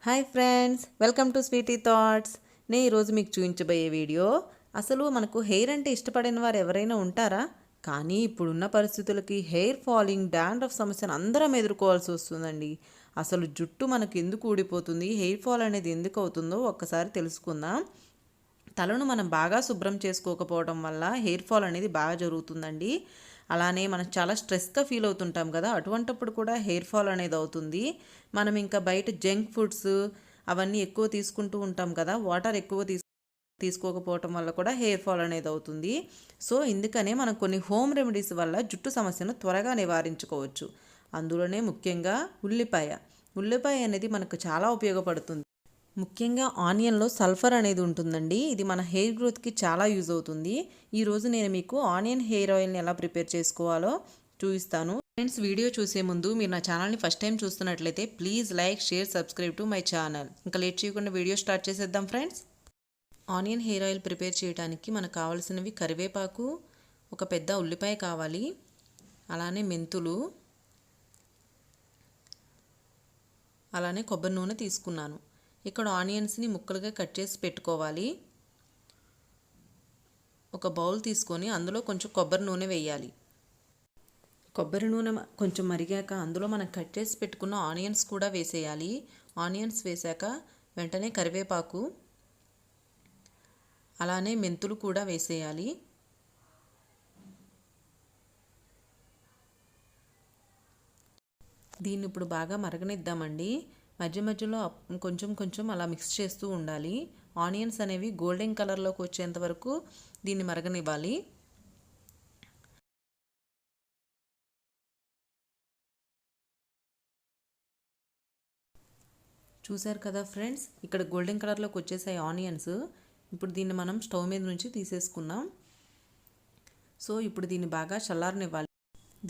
Hi friends, welcome to Sweety Thoughts. నేను ఈరోజు మీకు చూపించబోయే వీడియో, అసలు మనకు హెయిర్ అంటే ఇష్టపడిన వారు ఎవరైనా ఉంటారా? కానీ ఇప్పుడున్న పరిస్థితులకి హెయిర్ ఫాలింగ్, డాండ్రఫ్ సమస్యను అందరం ఎదుర్కోవాల్సి వస్తుందండి. అసలు జుట్టు మనకు ఎందుకు ఊడిపోతుంది, హెయిర్ ఫాల్ అనేది ఎందుకు అవుతుందో ఒక్కసారి తెలుసుకుందాం. తలను మనం బాగా శుభ్రం చేసుకోకపోవడం వల్ల హెయిర్ ఫాల్ అనేది బాగా జరుగుతుందండి. అలానే మనం చాలా స్ట్రెస్గా ఫీల్ అవుతుంటాం కదా, అటువంటప్పుడు కూడా హెయిర్ ఫాల్ అనేది అవుతుంది. మనం ఇంకా బయట జంక్ ఫుడ్స్ అవన్నీ ఎక్కువ తీసుకుంటూ ఉంటాం కదా, వాటర్ ఎక్కువ తీసుకోకపోవటం వల్ల కూడా హెయిర్ ఫాల్ అనేది అవుతుంది. సో ఇందుకనే మనం కొన్ని హోమ్ రెమెడీస్ వల్ల జుట్టు సమస్యను త్వరగా నివారించుకోవచ్చు. అందులోనే ముఖ్యంగా ఉల్లిపాయ అనేది మనకు చాలా ఉపయోగపడుతుంది. ముఖ్యంగా ఆనియన్లో సల్ఫర్ అనేది ఉంటుందండి. ఇది మన హెయిర్ గ్రోత్కి చాలా యూజ్ అవుతుంది. ఈరోజు నేను మీకు ఆనియన్ హెయిర్ ఆయిల్ని ఎలా ప్రిపేర్ చేసుకోవాలో చూపిస్తాను. ఫ్రెండ్స్, వీడియో చూసే ముందు మీరు నా ఛానల్ని ఫస్ట్ టైం చూస్తున్నట్లయితే please like, share, subscribe to my channel. ఇంకా లేట్ చేయకుండా వీడియో స్టార్ట్ చేసేద్దాం friends. Onion hair oil prepare చేయడానికి మనకు కావాల్సినవి కరివేపాకు, ఒక పెద్ద ఉల్లిపాయ కావాలి, అలానే మెంతులు, అలానే కొబ్బరి నూనె తీసుకున్నాను. ఇక్కడ ఆనియన్స్ని ముక్కలుగా కట్ చేసి పెట్టుకోవాలి. ఒక బౌల్ తీసుకొని అందులో కొంచెం కొబ్బరి నూనె వేయాలి. కొబ్బరి నూనె కొంచెం మరిగాక అందులో మనం కట్ చేసి పెట్టుకున్న ఆనియన్స్ కూడా వేసేయాలి. ఆనియన్స్ వేసాక వెంటనే కరివేపాకు, అలానే మెంతులు కూడా వేసేయాలి. దీన్ని ఇప్పుడు బాగా మరగనిద్దామండి. మధ్య మధ్యలో కొంచెం కొంచెం అలా మిక్స్ చేస్తూ ఉండాలి. ఆనియన్స్ అనేవి గోల్డెన్ కలర్లోకి వచ్చేంత వరకు దీన్ని మరగనివ్వాలి. చూసారు కదా ఫ్రెండ్స్, ఇక్కడ గోల్డెన్ కలర్లోకి వచ్చేసాయి ఆనియన్స్. ఇప్పుడు దీన్ని మనం స్టవ్ మీద నుంచి తీసేసుకున్నాం. సో ఇప్పుడు దీన్ని బాగా చల్లారనివ్వాలి.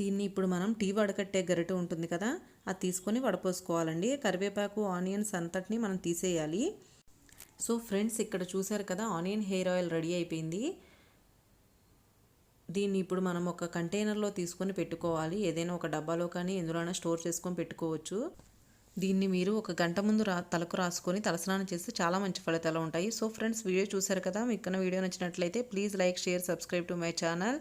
దీన్ని ఇప్పుడు మనం టీ వడకట్టే గరిటె ఉంటుంది కదా, అది తీసుకొని వడపోసుకోవాలండి. కరివేపాకు, ఆనియన్స్ అంతటిని మనం తీసేయాలి. సో ఫ్రెండ్స్, ఇక్కడ చూసారు కదా, ఆనియన్ హెయిర్ ఆయిల్ రెడీ అయిపోయింది. దీన్ని ఇప్పుడు మనం ఒక కంటైనర్లో తీసుకొని పెట్టుకోవాలి. ఏదైనా ఒక డబ్బాలో కానీ ఎందులోనైనా స్టోర్ చేసుకొని పెట్టుకోవచ్చు. దీన్ని మీరు ఒక గంట ముందు తలకు రాసుకొని తలస్నానం చేస్తే చాలా మంచి ఫలితాలు ఉంటాయి. సో ఫ్రెండ్స్, వీడియో చూసారు కదా, మీకు వీడియో నచ్చినట్లయితే please like, share, subscribe to my channel.